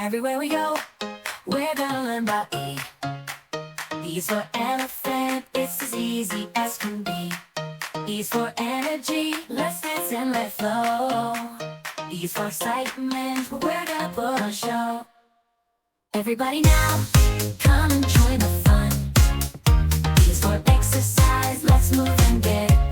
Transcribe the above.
Everywhere we go, we're gonna learn about E. E's for elephant, it's as easy as can be. E's for energy, let's dance and let flow. E's for excitement, we're gonna put on a show. Everybody now, come and join the fun. E's for exercise, let's move and get